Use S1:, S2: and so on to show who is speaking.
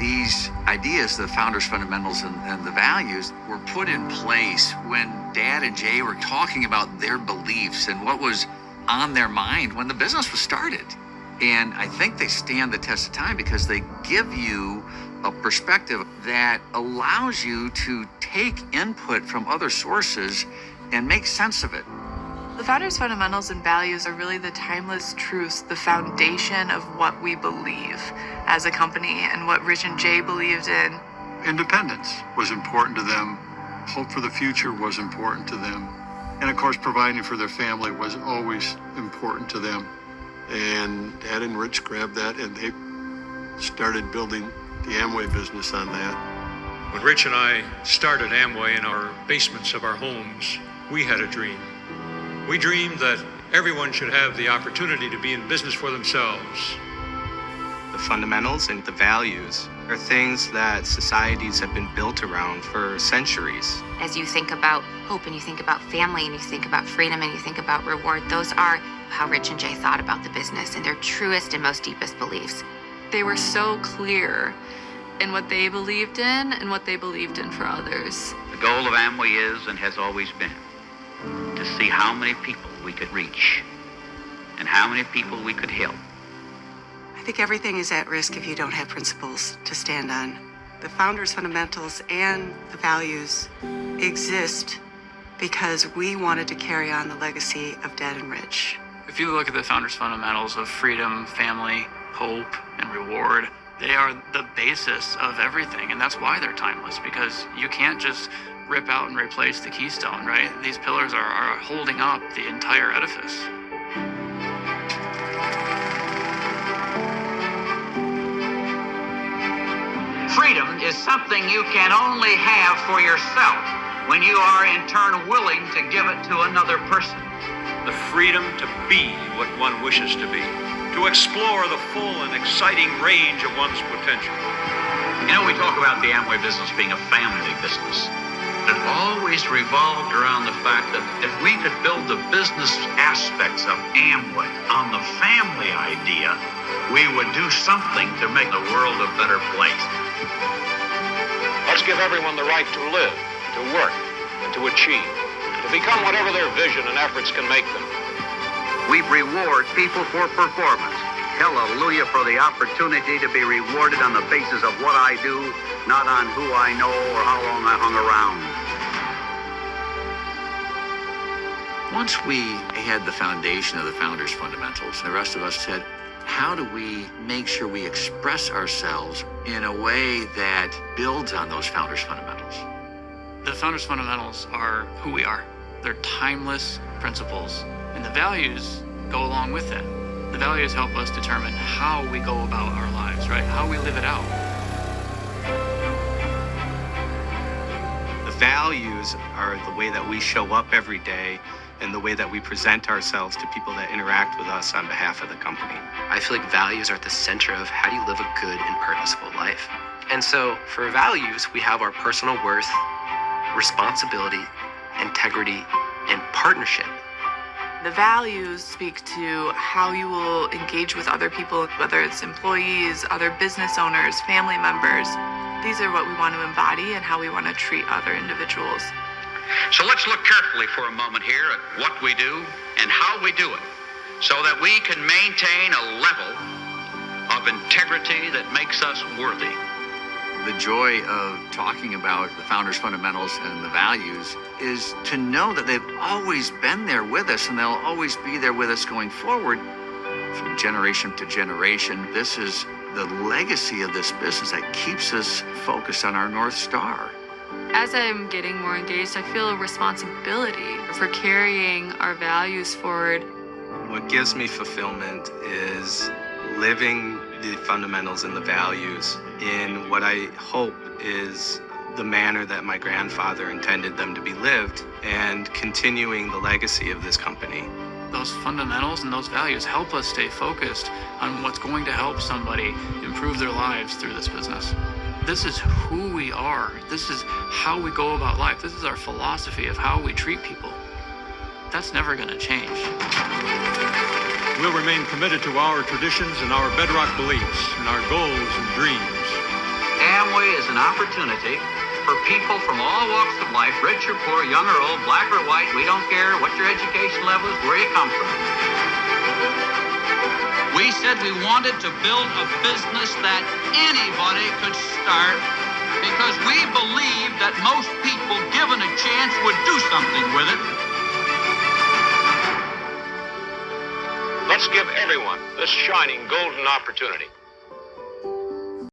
S1: These ideas, the founders' fundamentals and the values, were put in place when Dad and Jay were talking about their beliefs and what was on their mind when the business was started. And I think they stand the test of time because they give you a perspective that allows you to take input from other sources and make sense of it.
S2: The founders' fundamentals and values are really the timeless truths, the foundation of what we believe as a company and what Rich and Jay believed in.
S3: Independence was important to them. Hope for the future was important to them. And of course, providing for their family was always important to them. And Dad and Rich grabbed that and they started building the Amway business on that.
S4: When Rich and I started Amway in our basements of our homes, we had a dream. We dreamed that everyone should have the opportunity to be in business for themselves.
S5: The fundamentals and the values are things that societies have been built around for centuries.
S6: As you think about hope and you think about family and you think about freedom and you think about reward, those are how Rich and Jay thought about the business and their truest and most deepest beliefs.
S2: They were so clear in what they believed in and what they believed in for others.
S7: The goal of Amway is and has always been to see how many people we could reach and how many people we could help.
S8: I think everything is at risk if you don't have principles to stand on. The founders' fundamentals and the values exist because we wanted to carry on the legacy of Dad and Rich.
S9: If you look at the founders' fundamentals of freedom, family, hope, and reward, they are the basis of everything, and that's why they're timeless, because you can't just rip out and replace the keystone, right? These pillars are holding up the entire edifice.
S7: Freedom is something you can only have for yourself when you are in turn willing to give it to another person.
S4: The freedom to be what one wishes to be, to explore the full and exciting range of one's potential.
S7: You know, we talk about the Amway business being a family business. It always revolved around the fact that if we could build the business aspects of Amway on the family idea, we would do something to make the world a better place.
S4: Let's give everyone the right to live, to work, and to achieve, to become whatever their vision and efforts can make them.
S7: We reward people for performance. Hallelujah for the opportunity to be rewarded on the basis of what I do, not on who I know or how long I hung around.
S1: Once we had the foundation of the founders' fundamentals, the rest of us said, how do we make sure we express ourselves in a way that builds on those founders' fundamentals?
S9: The founders' fundamentals are who we are. They're timeless principles, and the values go along with that. The values help us determine how we go about our lives, right? How we live it out.
S5: The values are the way that we show up every day and the way that we present ourselves to people that interact with us on behalf of the company.
S10: I feel like values are at the center of how do you live a good and purposeful life. And so for values, we have our personal worth, responsibility, integrity, and partnership.
S2: The values speak to how you will engage with other people, whether it's employees, other business owners, family members. These are what we want to embody and how we want to treat other individuals.
S7: So let's look carefully for a moment here at what we do and how we do it, so that we can maintain a level of integrity that makes us worthy.
S1: The joy of talking about the founders' fundamentals and the values is to know that they've always been there with us and they'll always be there with us going forward from generation to generation. This is the legacy of this business that keeps us focused on our North Star.
S2: As I'm getting more engaged, I feel a responsibility for carrying our values forward.
S5: What gives me fulfillment is living the fundamentals and the values in what I hope is the manner that my grandfather intended them to be lived, and continuing the legacy of this company.
S9: Those fundamentals and those values help us stay focused on what's going to help somebody improve their lives through this business. This is who we are. This is how we go about life. This is our philosophy of how we treat people. That's never going to change.
S4: We'll remain committed to our traditions and our bedrock beliefs and our goals and dreams.
S7: Amway is an opportunity for people from all walks of life, rich or poor, young or old, black or white, we don't care what your education level is, where you come from. We said we wanted to build a business that anybody could start because we believe that most people, given a chance, would do something with it.
S11: Let's give everyone this shining golden opportunity.